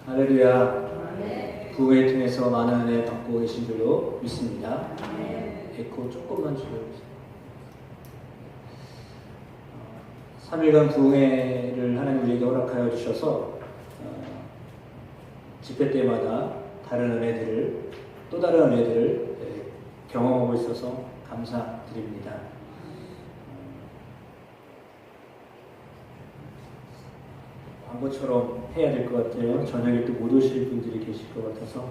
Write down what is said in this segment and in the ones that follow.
할렐루야. 부흥회 통해서 많은 은혜 받고 계신 줄로 믿습니다. 에코 조금만 줄여주세요. 3일간 부흥회를 하나님 우리에게 허락하여 주셔서 집회 때마다 다른 은혜들을, 또 다른 은혜들을 경험하고 있어서 감사드립니다. 광고처럼 해야 될 것 같아요. 저녁에 또 못 오실 분들이 계실 것 같아서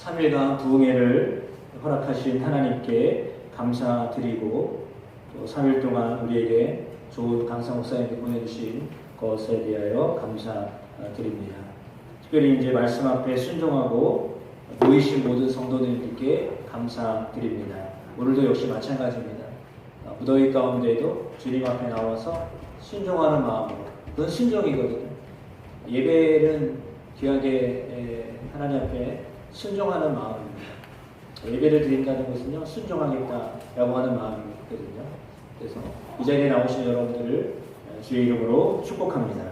3일간 부흥회를 허락하신 하나님께 감사드리고, 또 3일 동안 우리에게 좋은 강사 목사님이 보내주신 것에 대하여 감사드립니다. 특별히 이제 말씀 앞에 순종하고 모이신 모든 성도님들께 감사드립니다. 오늘도 역시 마찬가지입니다. 무더위 가운데에도 주님 앞에 나와서 순종하는 마음으로, 그건 순종이거든요. 예배는 귀하게 하나님 앞에 순종하는 마음입니다. 예배를 드린다는 것은요, 순종하겠다라고 하는 마음이거든요. 그래서 이 자리에 나오신 여러분들을 주의 이름으로 축복합니다.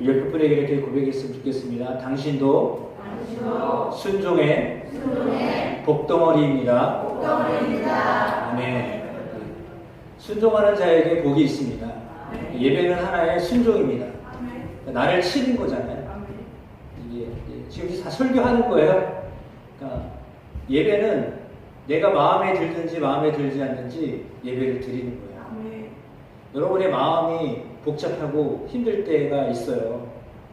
이 옆에 분에게 이렇게 고백했으면 좋겠습니다. 당신도 순종의 복덩어리입니다. 아멘. 순종하는 자에게 복이 있습니다. 예배는 하나의 순종입니다. 나를 치는 거잖아요. 이게 지금 다 설교하는 거예요. 그러니까 예배는 내가 마음에 들든지 마음에 들지 않는지 예배를 드리는 거예요. 여러분의 마음이 복잡하고 힘들 때가 있어요.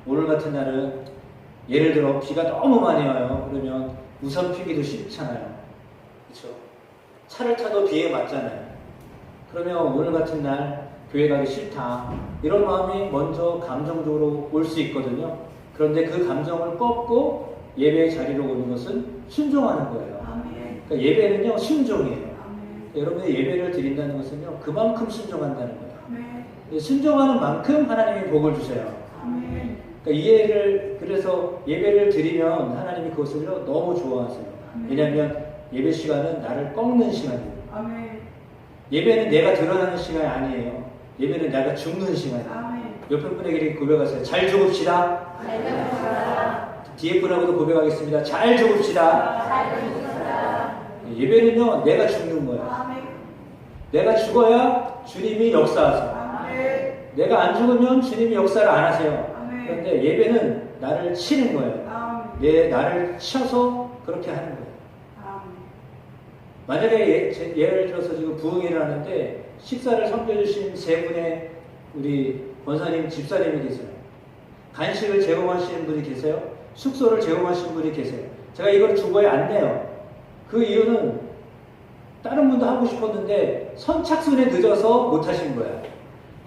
오늘 같은 날은 예를 들어 비가 너무 많이 와요. 그러면 우산 피기도 쉽잖아요. 그렇죠? 차를 타도 비에 맞잖아요. 그러면 오늘 같은 날 교회 가기 싫다, 이런 마음이 먼저 감정적으로 올 수 있거든요. 그런데 그 감정을 꺾고 예배의 자리로 오는 것은 순종하는 거예요. 그러니까 예배는요, 순종이에요. 여러분이 예배를 드린다는 것은요, 그만큼 순종한다는 거예요. 순종하는 만큼 하나님이 복을 주세요. 그러니까 그래서 예배를 드리면 하나님이 그것을 너무 좋아하세요. 왜냐하면 예배 시간은 나를 꺾는 시간이에요. 예배는 내가 드러나는 시간이 아니에요. 예배는 내가 죽는 시간이에요. 옆에 분에게 이렇게 고백하세요. 잘 죽읍시다. 뒤에 분하고도 고백하겠습니다. 잘 죽읍시다. 예배는요, 내가 죽는 거예요. 내가 죽어야 주님이 역사하세요. 내가 안 죽으면 주님이 역사를 안 하세요. 그런데 예배는 나를 치는 거예요. 나를 쳐서 그렇게 하는 거예요. 만약에 예를 들어서 지금 부흥회를 하는데 식사를 섬겨주신 세 분의 우리 권사님, 집사님이 계세요. 간식을 제공하시는 분이 계세요. 숙소를 제공하시는 분이 계세요. 제가 이걸 중고에 안 내요. 그 이유는 다른 분도 하고 싶었는데 선착순에 늦어서 못 하신 거예요.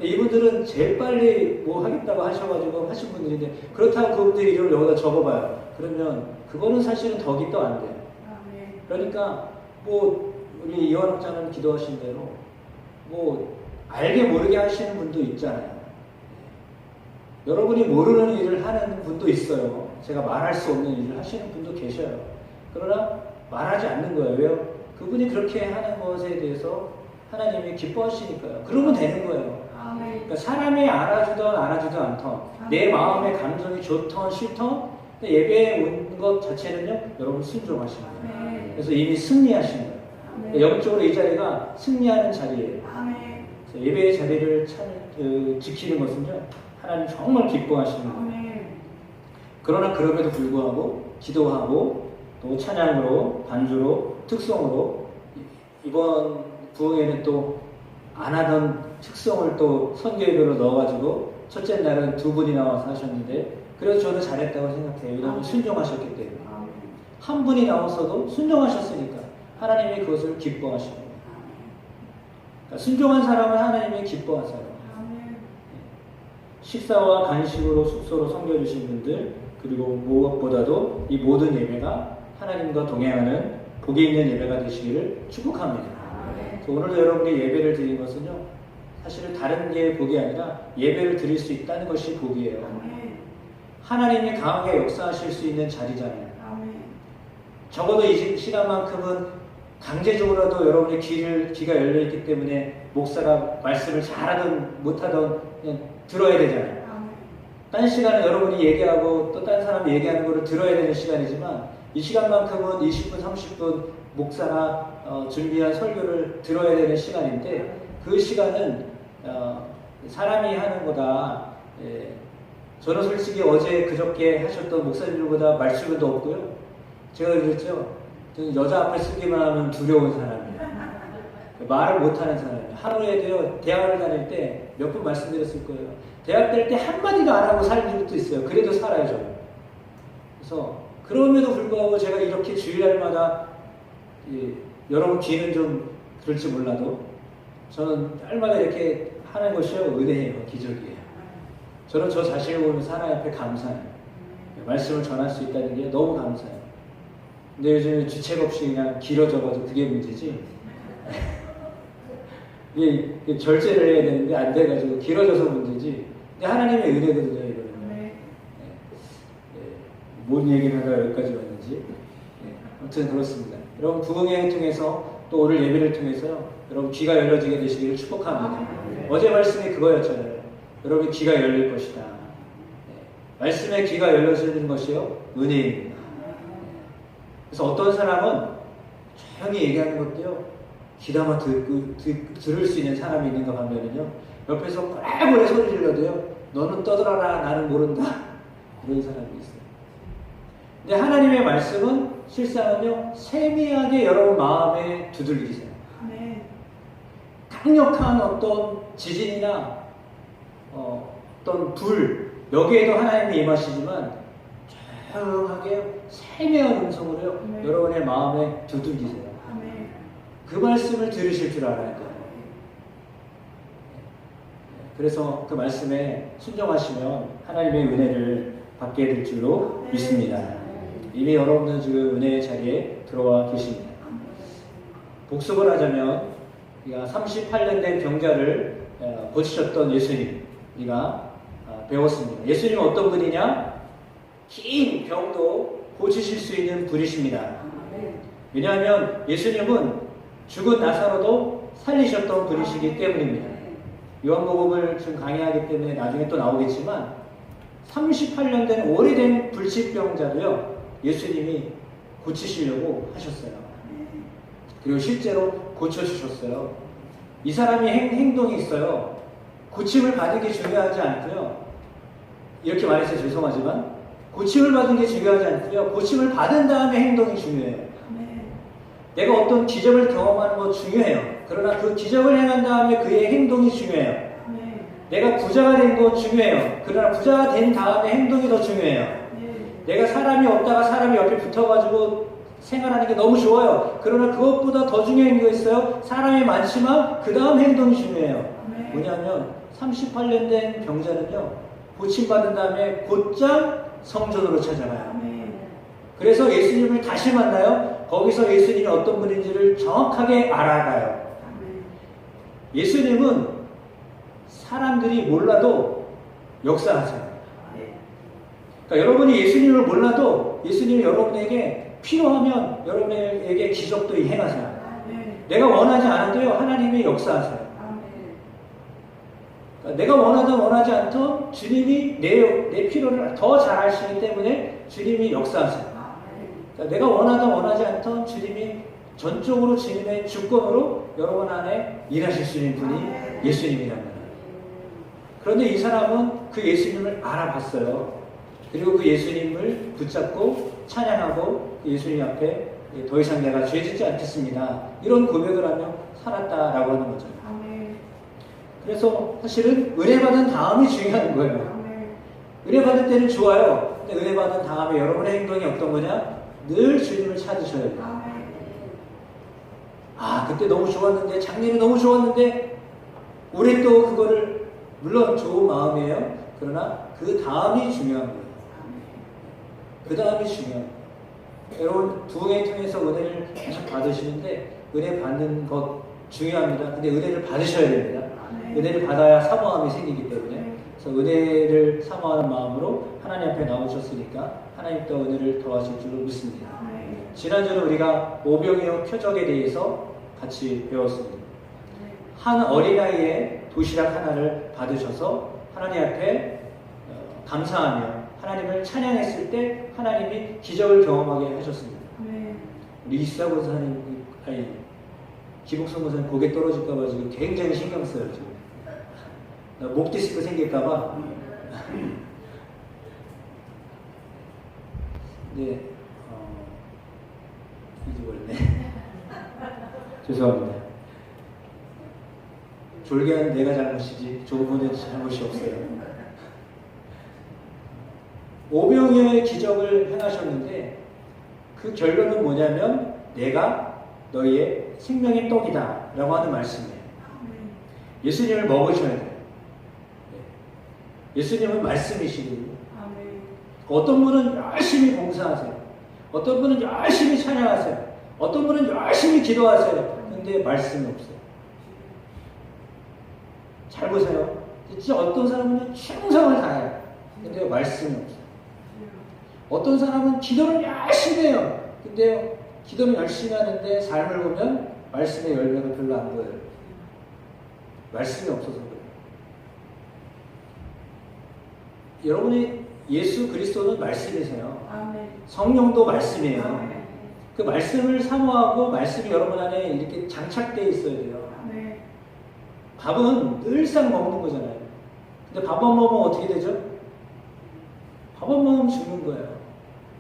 이분들은 제일 빨리 뭐 하겠다고 하셔가지고 하신 분들인데, 그렇다고 그분들의 이름을 여기다 적어봐요. 그러면 그거는 사실은 덕이 또 안 돼요. 그러니까 뭐 우리 이완 목사님 기도하신 대로 뭐 알게 모르게 하시는 분도 있잖아요. 여러분이 모르는 일을 하는 분도 있어요. 제가 말할 수 없는 일을 하시는 분도 계셔요. 그러나 말하지 않는 거예요. 왜요? 그분이 그렇게 하는 것에 대해서 하나님이 기뻐하시니까요. 그러면 되는 거예요. 그러니까 사람이 알아주던 않던 내 마음의 감정이 좋던 싫던 예배에 온 것 자체는요, 여러분 순종하시는 거예요. 그래서 이미 승리하신 거예요. 영적으로 이 자리가 승리하는 자리예요. 예배의 자리를 지키는 것은요, 하나님 정말 기뻐하시는 거예요. 그러나 그럼에도 불구하고 기도하고 또 찬양으로, 반주로, 특성으로, 이번 부흥회는 또 안 하던 특성을 또 선교예배로 넣어가지고 첫째 날은 두 분이 나와서 하셨는데, 그래서 저는 잘했다고 생각해요. 왜냐하면 순종하셨기 때문에. 한 분이 나와서도 순종하셨으니까 하나님이 그것을 기뻐하시는 거예요. 그러니까 순종한 사람은 하나님이 기뻐하세요. 식사와 간식으로 숙소로 섬겨주신 분들, 그리고 무엇보다도 이 모든 예배가 하나님과 동행하는 복이 있는 예배가 되시기를 축복합니다. 오늘도 여러분이 예배를 드린 것은요, 사실은 다른 게 복이 아니라 예배를 드릴 수 있다는 것이 복이에요. 하나님이 강하게 역사하실 수 있는 자리잖아요. 적어도 이 시간만큼은 강제적으로라도 여러분의 귀가 열려있기 때문에 목사가 말씀을 잘하든 못하든 그냥 들어야 되잖아요. 딴 시간은 여러분이 얘기하고 또 딴 사람이 얘기하는 거를 들어야 되는 시간이지만 이 시간만큼은 20분, 30분 목사나 준비한 설교를 들어야 되는 시간인데 그 시간은 사람이 하는 거다. 예, 저는 솔직히 어제 그저께 하셨던 목사님들보다 말수도 없고요. 제가 그랬죠. 저는 여자 앞에 쓰기만 하면 두려운 사람이에요. 말을 못하는 사람이에요. 하루에도요, 대학을 다닐 때 몇 번 말씀드렸을 거예요. 대학 다닐 때 한마디도 안 하고 사는 적도 있어요. 그래도 살아요, 저는. 그래서 그럼에도 불구하고 제가 이렇게 주일날마다 여러분 귀는 좀 그럴지 몰라도 저는 날마다 이렇게 하는 것이요, 은혜예요, 기적이에요. 저는 저 자신을 보면서 하나님 앞에 감사해요. 말씀을 전할 수 있다는 게 너무 감사해요. 근데 요즘에 주책 없이 그냥 길어져가지고 그게 문제지. 이게 절제를 해야 되는데 안 돼가지고 길어져서 문제지. 근데 하나님의 은혜거든요, 이거는. 네. 뭔 얘기를 하다가 여기까지 왔는지. 아무튼 그렇습니다. 여러분 부흥회를 통해서 또 오늘 예배를 통해서요, 여러분 귀가 열려지게 되시기를 축복합니다. 어제 말씀이 그거였잖아요. 여러분 귀가 열릴 것이다. 말씀에 귀가 열려지는 것이요, 은혜입니다. 그래서 어떤 사람은 조용히 얘기하는 것도요, 귀담아 들을 수 있는 사람이 있는가 하면은요, 옆에서 오래 소리 질러도요, 너는 떠들어라, 나는 모른다. 이런 사람이 있어요. 근데 하나님의 말씀은 실상은요, 세미하게 여러분 마음에 두들기세요. 강력한 어떤 지진이나 어떤 불, 여기에도 하나님이 임하시지만 조용하게 세미한 음성으로요, 여러분의 마음에 두들기세요. 그 말씀을 들으실 줄 알아야 돼요. 그래서 그 말씀에 순종하시면 하나님의 은혜를 받게 될 줄로 믿습니다. 이미 여러분은 지금 은혜의 자리에 들어와 계십니다. 복습을 하자면 38년 된 병자를 고치셨던 예수님 우리가 배웠습니다. 예수님은 어떤 분이냐? 긴 병도 고치실 수 있는 분이십니다. 왜냐하면 예수님은 죽은 나사로도 살리셨던 분이시기 때문입니다. 요한복음을 지금 강의하기 때문에 나중에 또 나오겠지만 38년 된 오래된 불치병자도요, 예수님이 고치시려고 하셨어요. 그리고 실제로 고쳐주셨어요. 이 사람이 행동이 있어요. 고침을 받은 게 중요하지 않고요. 이렇게 말해서 죄송하지만 고침을 받은 게 중요하지 않고요. 고침을 받은 다음에 행동이 중요해요. 내가 어떤 기적을 경험하는 거 중요해요. 그러나 그 기적을 행한 다음에 그의 행동이 중요해요. 내가 부자가 된 거 중요해요. 그러나 부자가 된 다음에 행동이 더 중요해요. 내가 사람이 없다가 사람이 옆에 붙어가지고 생활하는 게 너무 좋아요. 그러나 그것보다 더 중요한 게 있어요. 사람이 많지만 그 다음 행동이 중요해요. 뭐냐면 38년 된 병자는요, 고침받은 다음에 곧장 성전으로 찾아가요. 그래서 예수님을 다시 만나요. 거기서 예수님이 어떤 분인지를 정확하게 알아가요. 예수님은 사람들이 몰라도 역사하세요. 그러니까 여러분이 예수님을 몰라도 예수님이 여러분에게 필요하면 여러분에게 기적도 행하세요. 내가 원하지 않아도요, 하나님이 역사하세요. 그러니까 내가 원하든 원하지 않든 주님이 내 필요를 더 잘 아시기 때문에 주님이 역사하세요. 그러니까 내가 원하든 원하지 않든 주님이 전적으로 주님의 주권으로 여러분 안에 일하실 수 있는 분이 예수님이랍니다. 그런데 이 사람은 그 예수님을 알아봤어요. 그리고 그 예수님을 붙잡고 찬양하고 그 예수님 앞에 더 이상 내가 죄짓지 않겠습니다. 이런 고백을 하며 살았다라고 하는 거죠. 그래서 사실은 은혜 받은 다음이 중요한 거예요. 은혜 받을 때는 좋아요. 근데 은혜 받은 다음에 여러분의 행동이 어떤 거냐? 늘 주님을 찾으셔야 돼요. 그때 너무 좋았는데, 작년에 너무 좋았는데, 올해 또 그거를, 물론 좋은 마음이에요. 그러나 그 다음이 중요한 거예요. 그 다음이 중요해요. 여러분, 부흥회 통해서 은혜를 계속 받으시는데, 은혜 받는 것 중요합니다. 근데 은혜를 받으셔야 됩니다. 은혜를 받아야 사모함이 생기기 때문에. 그래서 은혜를 사모하는 마음으로 하나님 앞에 나오셨으니까 하나님 또 은혜를 더하실 줄로 믿습니다. 지난주는 우리가 오병이어 표적에 대해서 같이 배웠습니다. 한 어린아이의 도시락 하나를 받으셔서 하나님 앞에 감사하며 하나님을 찬양했을 때 하나님이 기적을 경험하게 하셨습니다. 우리 이수자 권사님, 아니 기복성 권사님 고개 떨어질까봐 지금 굉장히 신경 써요. 지금 목 디스크 생길까봐. 네, 잊어버렸네. 죄송합니다. 졸개하는 내가 잘못이지 좋은 분은 잘못이 없어요. 오병이어의 기적을 행하셨는데 그 결론은 뭐냐면 내가 너희의 생명의 떡이다 라고 하는 말씀이에요. 예수님을 먹으셔야 돼요. 예수님은 말씀이시거든요. 어떤 분은 열심히 봉사하세요. 어떤 분은 열심히 찬양하세요. 어떤 분은 열심히 기도하세요. 근데 말씀이 없어요. 잘 보세요. 진짜 어떤 사람은 충성을 다해요. 근데 말씀이 없어요. 어떤 사람은 기도를 열심히 해요. 근데 기도는 열심히 하는데 삶을 보면 말씀의 열매가 별로 안 보여요. 말씀이 없어서 그래요. 여러분이 예수 그리스도는 말씀이세요. 성령도 말씀이에요. 그 말씀을 사모하고 말씀이 여러분 안에 이렇게 장착되어 있어야 돼요. 밥은 늘상 먹는 거잖아요. 근데 밥 안 먹으면 어떻게 되죠? 밥 안 먹으면 죽는 거예요.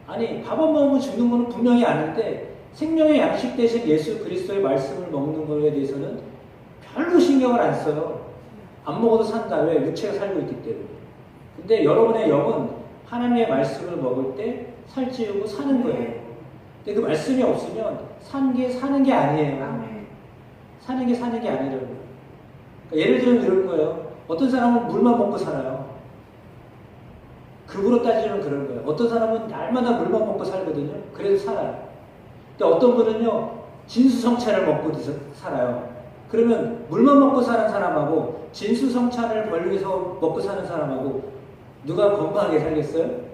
아니, 밥 안 먹으면 죽는 거는 분명히 아는데 생명의 양식 대신 예수 그리스도의 말씀을 먹는 거에 대해서는 별로 신경을 안 써요. 안 먹어도 산다. 왜? 육체가 살고 있기 때문에. 근데 여러분의 영은 하나님의 말씀을 먹을 때 살찌우고 사는 거예요. 근데 그 말씀이 없으면 사는 게 아니에요. 사는 게 아니라고요. 그러니까 예를 들면 이럴 거예요. 어떤 사람은 물만 먹고 살아요. 급으로 따지면 그런 거예요. 어떤 사람은 날마다 물만 먹고 살거든요. 그래도 살아요. 근데 어떤 분은요, 진수성찬을 먹고 살아요. 그러면 물만 먹고 사는 사람하고 진수성찬을 벌리서 먹고 사는 사람하고 누가 건강하게 살겠어요?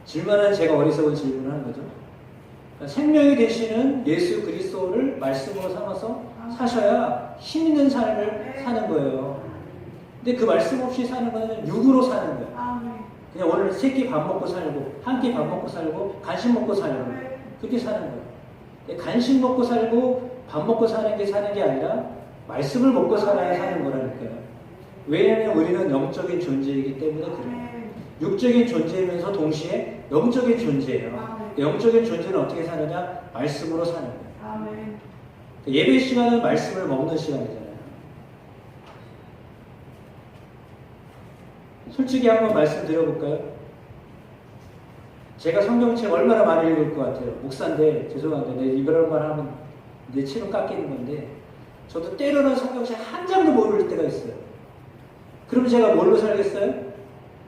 질문은 제가 어리석은 질문을 하는 거죠. 그러니까 생명이 되시는 예수 그리스도를 말씀으로 삼아서 사셔야 힘 있는 삶을 사는 거예요. 근데 그 말씀 없이 사는 거는 육으로 사는 거예요. 그냥 오늘 세 끼 밥 먹고 살고, 한 끼 밥 먹고 살고, 간식 먹고 살고, 그렇게 사는 거예요. 간식 먹고 살고, 밥 먹고 사는 게 아니라, 말씀을 먹고 살아야 사는 거라니까요. 왜냐하면 우리는 영적인 존재이기 때문에 그래요. 육적인 존재이면서 동시에 영적인 존재예요. 영적인 존재는 어떻게 사느냐? 말씀으로 사는 거예요. 예배 시간은 말씀을 먹는 시간이잖아요. 솔직히 한번 말씀드려볼까요? 제가 성경책 얼마나 많이 읽을 것 같아요. 목사인데 죄송한데 내 이런 말 하면 내 치는 깎이는 건데 저도 때로는 성경책 한 장도 모를 때가 있어요. 그럼 제가 뭘로 살겠어요?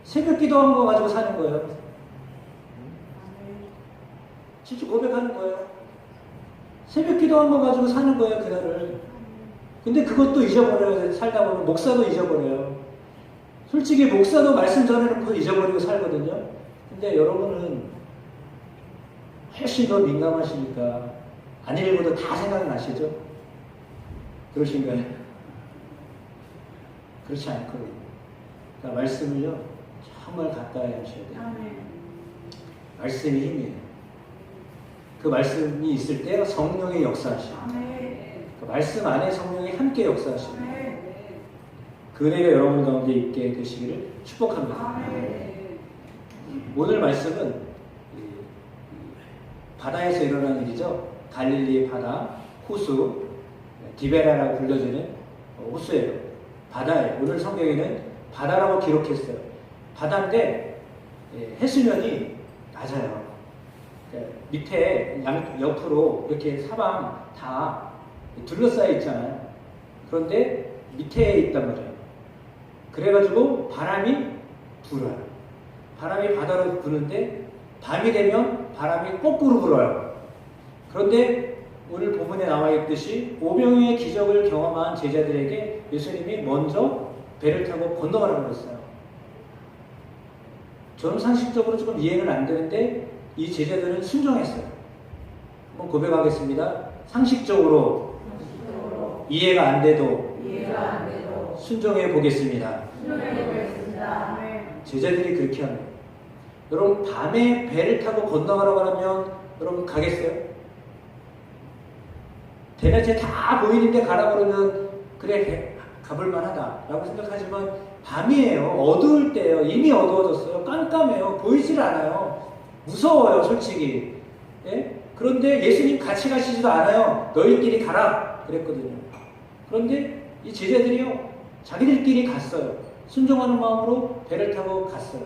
새벽 기도한 거 가지고 사는 거예요. 진짜 고백하는 거예요. 새벽 기도한 거 가지고 사는 거예요, 그날을. 근데 그것도 잊어버려요. 살다 보면 목사도 잊어버려요. 솔직히 목사도 말씀 전해놓고 잊어버리고 살거든요. 근데 여러분은 훨씬 더 민감하시니까 안 읽어도 다 생각나시죠? 그러신가요? 그렇지 않거든요. 그러니까 말씀을요, 정말 가까이 하셔야 돼요. 말씀이 힘이에요. 그 말씀이 있을 때 성령의 역사하시고 그 말씀 안에 성령이 함께 역사하시고 그 은혜가 여러분 가운데 있게 되시기를 축복합니다. 오늘 말씀은 바다에서 일어난 일이죠. 갈릴리 바다, 호수, 디베라라고 불려지는 호수예요. 바다예요. 오늘 성경에는 바다라고 기록했어요. 바다인데 해수면이 낮아요. 밑에 옆으로 이렇게 사방 다 둘러싸여 있잖아요. 그런데 밑에 있단 말이에요. 그래가지고 바람이 불어요. 바람이 바다로 부는데 밤이 되면 바람이 거꾸로 불어요. 그런데 오늘 본문에 나와 있듯이 오병이어의 기적을 경험한 제자들에게 예수님이 먼저 배를 타고 건너가라고 그랬어요. 저는 상식적으로 조금 이해는 안 되는데 이 제자들은 순종했어요. 한번 고백하겠습니다. 상식적으로 이해가 안 돼도 순종해 보겠습니다. 제자들이 그렇게 합니다. 여러분 밤에 배를 타고 건너가라고 하면 여러분 가겠어요? 대낮에 다 보이는데 가라고 그러면 그래 가볼만 하다라고 생각하지만 밤이에요. 어두울 때예요. 이미 어두워졌어요. 깜깜해요. 보이질 않아요. 무서워요 솔직히. 예? 그런데 예수님 같이 가시지도 않아요. 너희끼리 가라 그랬거든요. 그런데 이 제자들이요 자기들끼리 갔어요. 순종하는 마음으로 배를 타고 갔어요.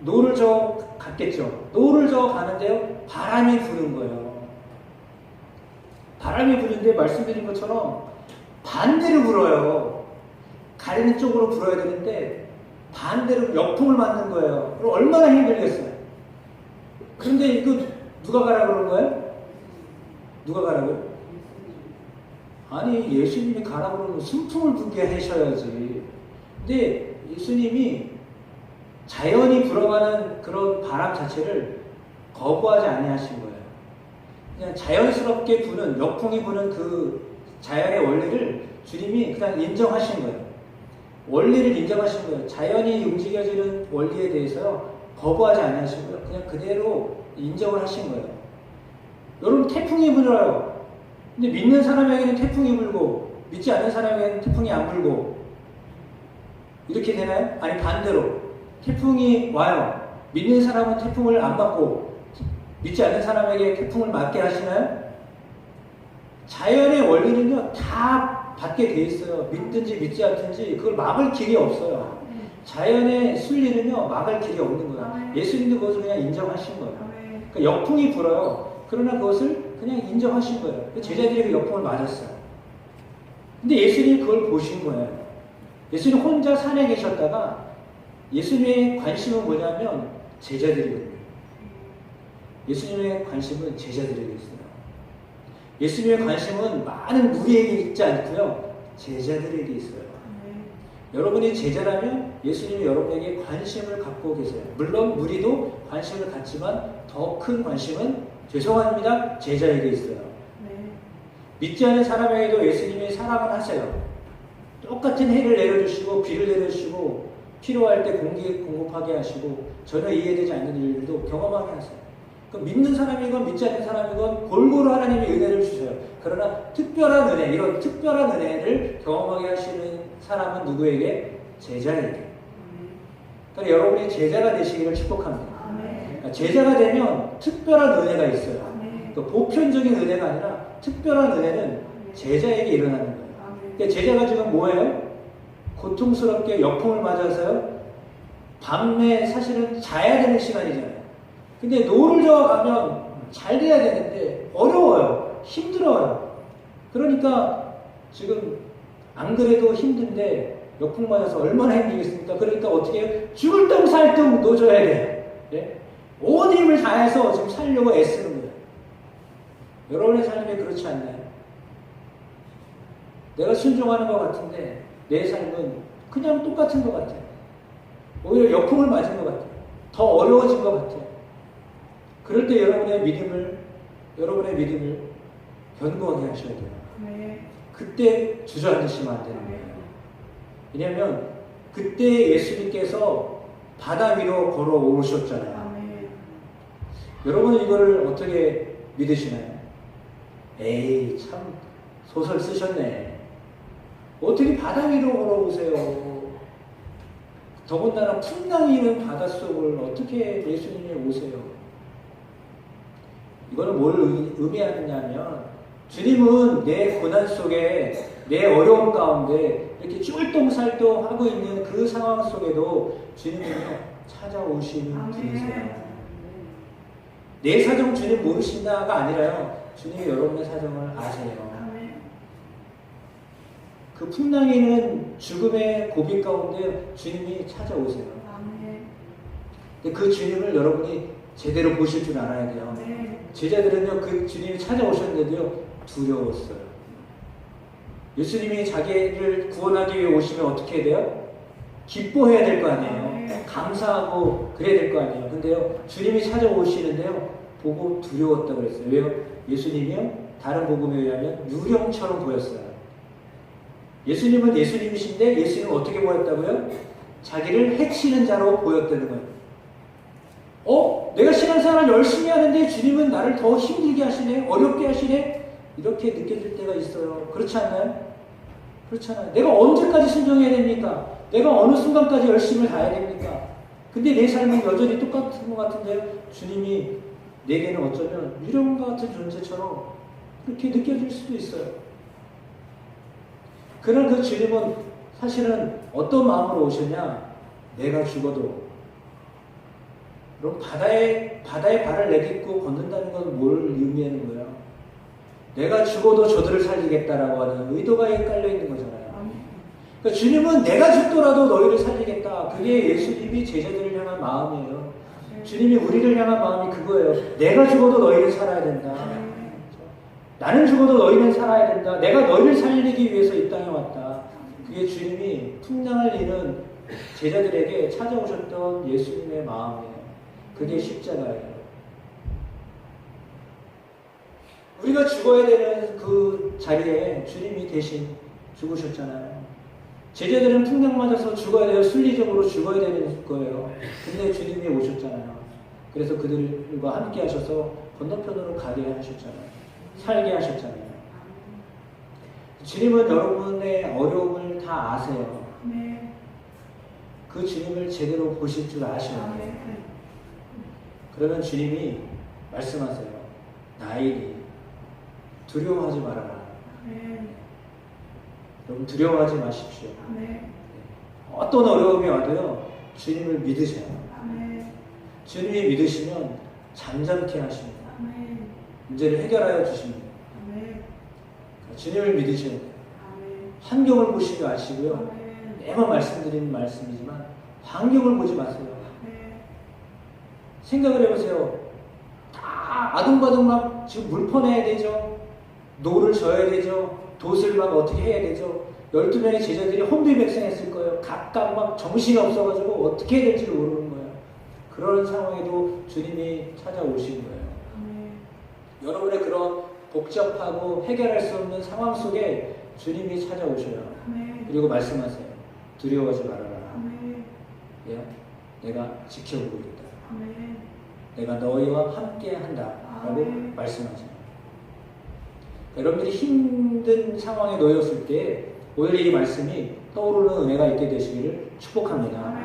노를 저어 갔겠죠. 노를 저어 가는데요 바람이 부는 거예요. 바람이 부는데 말씀드린 것처럼 반대로 불어요. 가리는 쪽으로 불어야 되는데 반대로 역풍을 맞는 거예요. 그럼 얼마나 힘들겠어요. 그런데 이거 누가 가라고 그런 거예요? 누가 가라고요? 아니 예수님이 가라고 그러면 순풍을 불게 하셔야지. 근데 예수님이 자연이 불어가는 그런 바람 자체를 거부하지 아니하신 거예요. 그냥 자연스럽게 부는 역풍이 부는 그 자연의 원리를 주님이 그냥 인정하신 거예요. 원리를 인정하신 거예요. 자연이 움직여지는 원리에 대해서 거부하지 아니하시고요. 그냥 그대로 인정을 하신 거예요. 여러분 태풍이 불어요. 근데 믿는 사람에게는 태풍이 불고 믿지 않는 사람에게는 태풍이 안 불고 이렇게 되나요? 아니 반대로 태풍이 와요. 믿는 사람은 태풍을 안 맞고 믿지 않는 사람에게 태풍을 맞게 하시나요? 자연의 원리는요 다 받게 돼 있어요. 믿든지 믿지 않든지 그걸 막을 길이 없어요. 자연의 순리는요 막을 길이 없는 거예요. 예수님도 그것을 그냥 인정하신 거예요. 그러니까 역풍이 불어요. 그러나 그것을 그냥 인정하신 거예요. 제자들이 그 역풍을 맞았어요. 근데 예수님이 그걸 보신 거예요. 예수님 혼자 산에 계셨다가 예수님의 관심은 뭐냐면 제자들이거든요. 예수님의 관심은 제자들에게 있어요. 예수님의 관심은 많은 무리에게 있지 않고요. 제자들에게 있어요. 여러분이 제자라면 예수님이 여러분에게 관심을 갖고 계세요. 물론 무리도 관심을 갖지만 더 큰 관심은 죄송합니다. 제자에게 있어요. 믿지 않는 사람에게도 예수님이 사랑을 하세요. 똑같은 해를 내려주시고 비를 내려주시고 필요할 때 공급하게 하시고 전혀 이해되지 않는 일들도 경험하게 하세요. 믿는 사람이건 믿지 않는 사람이건 골고루 하나님의 은혜를 주세요. 그러나 특별한 은혜, 이런 특별한 은혜를 경험하게 하시는 사람은 누구에게? 제자에게. 그러니까 여러분이 제자가 되시기를 축복합니다. 그러니까 제자가 되면 특별한 은혜가 있어요. 또 보편적인 은혜가 아니라 특별한 은혜는 제자에게 일어나는 거예요. 그러니까 제자가 지금 뭐예요? 고통스럽게 역풍을 맞아서요. 밤에 사실은 자야 되는 시간이잖아요. 근데 노를 저어 가면 잘 돼야 되는데 어려워요. 힘들어요. 그러니까 지금 안 그래도 힘든데 역풍 맞아서 얼마나 힘들겠습니까? 그러니까 어떻게 해요? 죽을 둥 살 둥 노져야 돼요. 네? 온 힘을 다해서 지금 살려고 애쓰는 거예요. 여러분의 삶이 그렇지 않나요? 내가 순종하는 것 같은데 내 삶은 그냥 똑같은 것 같아요. 오히려 역풍을 맞은 것 같아요. 더 어려워진 것 같아요. 그럴 때 여러분의 믿음을 견고하게 하셔야 돼요. 그때 주저앉으시면 안 되는 거예요. 왜냐하면 그때 예수님께서 바다 위로 걸어오셨잖아요. 여러분은 이거를 어떻게 믿으시나요? 에이 참 소설 쓰셨네. 어떻게 바다 위로 걸어오세요? 더군다나 풍랑이 있는 바닷속을 어떻게 예수님이 오세요? 이거는 뭘 의미하느냐면 주님은 내 고난 속에 내 어려움 가운데 이렇게 쫄똥살똥 하고 있는 그 상황 속에도 주님은요 찾아오시는 분이세요. 내 사정 주님 모르신다가 아니라요. 주님이 여러분의 사정을 아세요. 그 풍랑이는 죽음의 고비 가운데 주님이 찾아오세요. 근데 그 주님을 여러분이 제대로 보실 줄 알아야 돼요. 제자들은요 그 주님이 찾아오셨는데도요 두려웠어요. 예수님이 자기를 구원하기 위해 오시면 어떻게 해야 돼요? 기뻐해야 될 거 아니에요. 감사하고 그래야 될 거 아니에요. 근데요 주님이 찾아오시는데요 보고 두려웠다고 그랬어요. 왜요? 예수님이요 다른 복음에 의하면 유령처럼 보였어요. 예수님은 예수님이신데 예수님은 어떻게 보였다고요? 자기를 해치는 자로 보였다는 거예요. 내가 신앙생활을 열심히 하는데 주님은 나를 더 힘들게 하시네? 어렵게 하시네? 이렇게 느껴질 때가 있어요. 그렇지 않나요? 그렇잖아요. 내가 언제까지 순종해야 됩니까? 내가 어느 순간까지 열심을 다해야 됩니까? 근데 내 삶은 여전히 똑같은 것 같은데요. 주님이 내게는 어쩌면 미련과 같은 존재처럼 그렇게 느껴질 수도 있어요. 그런 그 주님은 사실은 어떤 마음으로 오셨냐? 내가 죽어도. 그럼 바다에 발을 내딛고 걷는다는 건 뭘 의미하는 거예요? 내가 죽어도 저들을 살리겠다라고 하는 의도가 깔려 있는 거잖아요. 그러니까 주님은 내가 죽더라도 너희를 살리겠다. 그게 예수님이 제자들을 향한 마음이에요. 주님이 우리를 향한 마음이 그거예요. 내가 죽어도 너희를 살아야 된다. 나는 죽어도 너희는 살아야 된다. 내가 너희를 살리기 위해서 이 땅에 왔다. 그게 주님이 풍랑을 이는 제자들에게 찾아오셨던 예수님의 마음이에요. 그게 십자가예요. 우리가 죽어야 되는 그 자리에 주님이 대신 죽으셨잖아요. 제자들은 풍랑 맞아서 죽어야 돼요. 순리적으로 죽어야 되는 거예요. 근데 주님이 오셨잖아요. 그래서 그들과 함께 하셔서 건너편으로 가게 하셨잖아요. 살게 하셨잖아요. 주님은 여러분의 어려움을 다 아세요. 그 주님을 제대로 보실 줄 아셔야 돼요. 그러면 주님이 말씀하세요. 나이니 두려워하지 말아라. 여러분 두려워하지 마십시오. 어떤 어려움이 와도요. 주님을 믿으세요. 주님이 믿으시면 잠잠케 하십니다. 문제를 해결하여 주십니다. 주님을 믿으셔야 돼요. 환경을 보시지 마시고요. 매번 말씀드리는 말씀이지만 환경을 보지 마세요. 생각을 해보세요. 다 아둥바둥 막 지금 물 퍼내야 되죠. 노를 져야 되죠. 돛을 막 어떻게 해야 되죠. 12명의 제자들이 혼비백산했을 거예요. 각각 막 정신이 없어가지고 어떻게 해야 될지를 모르는 거예요. 그런 상황에도 주님이 찾아오신 거예요. 여러분의 그런 복잡하고 해결할 수 없는 상황 속에 주님이 찾아오셔요. 그리고 말씀하세요. 두려워하지 말아라. 내가 지켜보고 있다. 내가 너희와 함께 한다. 라고 말씀하세요. 여러분들이 힘든 상황에 놓였을 때 오늘 이 말씀이 떠오르는 은혜가 있게 되시기를 축복합니다.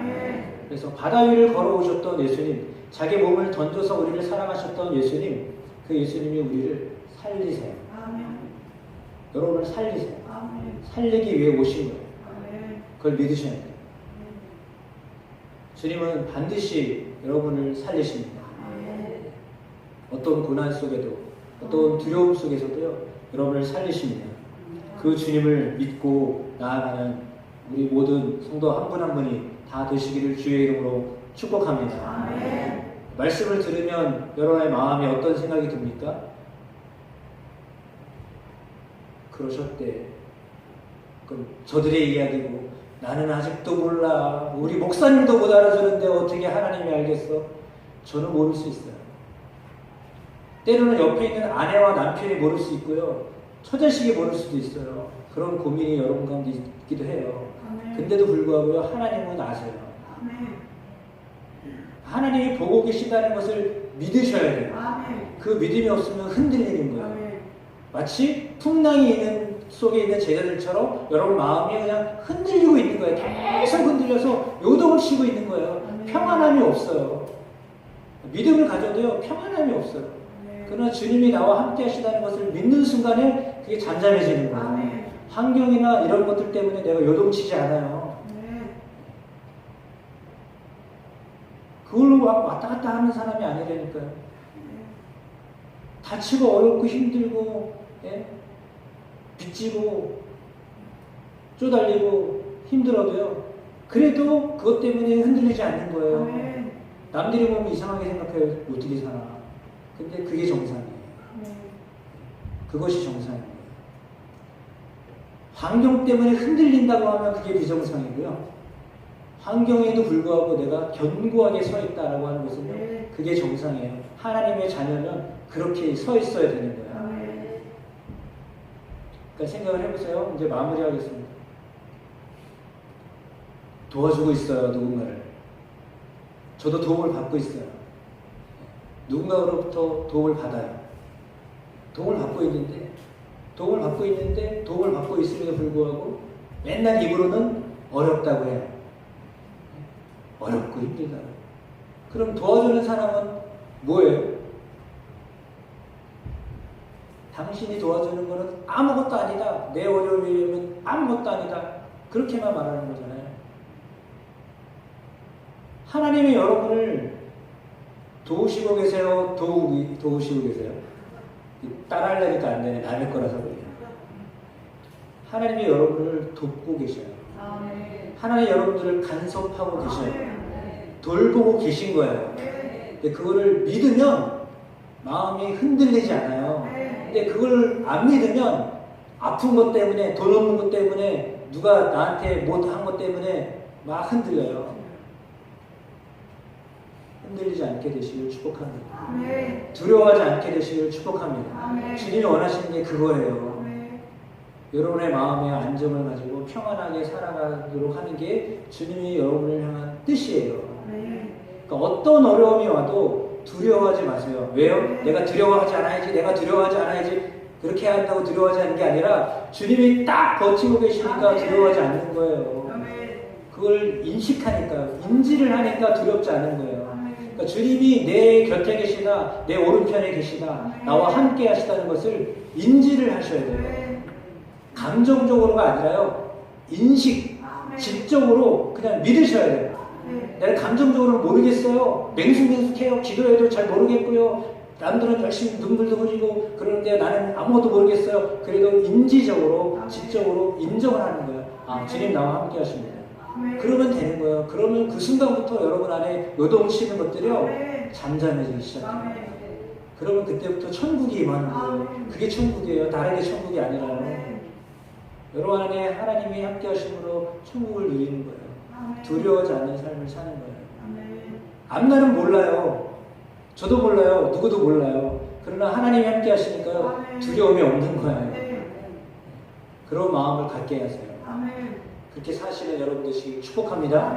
그래서 바다 위를 걸어오셨던 예수님, 자기 몸을 던져서 우리를 사랑하셨던 예수님, 그 예수님이 우리를 살리세요. 여러분을 살리세요. 살리기 위해 오신 거예요. 그걸 믿으셔야 돼요. 주님은 반드시 여러분을 살리십니다. 어떤 고난 속에도, 어떤 두려움 속에서도요, 여러분을 살리십니다. 그 주님을 믿고 나아가는 우리 모든 성도 한 분 한 분이 다 되시기를 주의 이름으로 축복합니다. 말씀을 들으면 여러분의 마음에 어떤 생각이 듭니까? 그러셨대. 그럼 저들의 이야기고 나는 아직도 몰라. 우리 목사님도 못 알아주는데 어떻게 하나님이 알겠어? 저는 모를 수 있어요. 때로는 옆에 있는 아내와 남편이 모를 수 있고요. 처자식이 모를 수도 있어요. 그런 고민이 여러분 가운데 있기도 해요. 근데도 불구하고요. 하나님은 아세요. 하나님이 보고 계시다는 것을 믿으셔야 돼요. 그 믿음이 없으면 흔들리는 거예요. 마치 풍랑이 있는 속에 있는 제자들처럼 여러분 마음이 그냥 흔들리고 있는 거예요. 계속 흔들려서 요동을 치고 있는 거예요. 평안함이 없어요. 믿음을 가져도요. 평안함이 없어요. 그러나 주님이 나와 함께 하시다는 것을 믿는 순간에 그게 잠잠해지는 거예요. 환경이나 이런 것들 때문에 내가 요동치지 않아요. 그걸로 왔다 갔다 하는 사람이 아니라니까요. 다치고 어렵고 힘들고 빚지고 쪼달리고 힘들어도요. 그래도 그것 때문에 흔들리지 않는 거예요. 남들이 보면 이상하게 생각해요. 어떻게 사나. 근데 그게 정상이에요. 그것이 정상이에요. 환경 때문에 흔들린다고 하면 그게 비정상이고요. 환경에도 불구하고 내가 견고하게 서 있다라고 하는 것은요. 그게 정상이에요. 하나님의 자녀는 그렇게 서 있어야 되는 거예요. 그러니까 생각을 해보세요. 이제 마무리하겠습니다. 도와주고 있어요, 누군가를. 저도 도움을 받고 있어요. 누군가로부터 도움을 받아요. 도움을 받고 있는데 도움을 받고 있음에도 불구하고 맨날 입으로는 어렵다고 해요. 어렵고 힘들다고. 그럼 도와주는 사람은 뭐예요? 당신이 도와주는 것은 아무것도 아니다. 내 어려움이면 아무것도 아니다. 그렇게만 말하는 거잖아요. 하나님이 여러분을 도우시고 계세요? 도우시고 계세요? 따라하려니까 안 되네. 남의 거라서 그래요. 하나님이 여러분을 돕고 계셔요. 하나님이 여러분들을 간섭하고 계셔요. 돌보고 계신 거예요. 근데 그거를 믿으면 마음이 흔들리지 않아요. 근데 그걸 안 믿으면 아픈 것 때문에, 돈 없는 것 때문에, 누가 나한테 뭐 한 것 때문에 막 흔들려요. 흔들리지 않게 되시길 축복합니다. 두려워하지 않게 되시길 축복합니다. 주님이 원하시는 게 그거예요. 여러분의 마음에 안정을 가지고 평안하게 살아가도록 하는 게 주님이 여러분을 향한 뜻이에요. 그러니까 어떤 어려움이 와도 두려워하지 마세요. 왜요? 내가 두려워하지 않아야지. 그렇게 해야 한다고 두려워하지 않는 게 아니라 주님이 딱 버티고 계시니까 두려워하지 않는 거예요. 그걸 인식하니까요. 인지를 하니까 두렵지 않은 거예요. 그러니까 주님이 내 곁에 계시다, 내 오른편에 계시다, 나와 함께 하시다는 것을 인지를 하셔야 돼요. 감정적으로가 아니라요. 인식, 지적으로 그냥 믿으셔야 돼요. 내가 감정적으로는 모르겠어요. 맹숙맹숙해요. 기도해도 잘 모르겠고요. 남들은 열심히 눈물도 흘리고 그러는데 나는 아무것도 모르겠어요. 그래도 인지적으로, 지적으로 인정을 하는 거예요. 아, 주님 나와 함께 하십니다. 그러면 되는 거예요. 그러면 그 순간부터 여러분 안에 요동치는 것들이요. 잠잠해지기 시작해요. 그러면 그때부터 천국이 임하는 거예요. 그게 천국이에요. 다른 게 천국이 아니라요. 여러분 안에 하나님이 함께 하심으로 천국을 누리는 거예요. 두려워하지 않는 삶을 사는 거예요. 앞날은 몰라요. 저도 몰라요. 누구도 몰라요. 그러나 하나님이 함께 하시니까요. 두려움이 없는 거예요. 그런 마음을 갖게 하세요. 그렇게 사시는 여러분 되시길 축복합니다.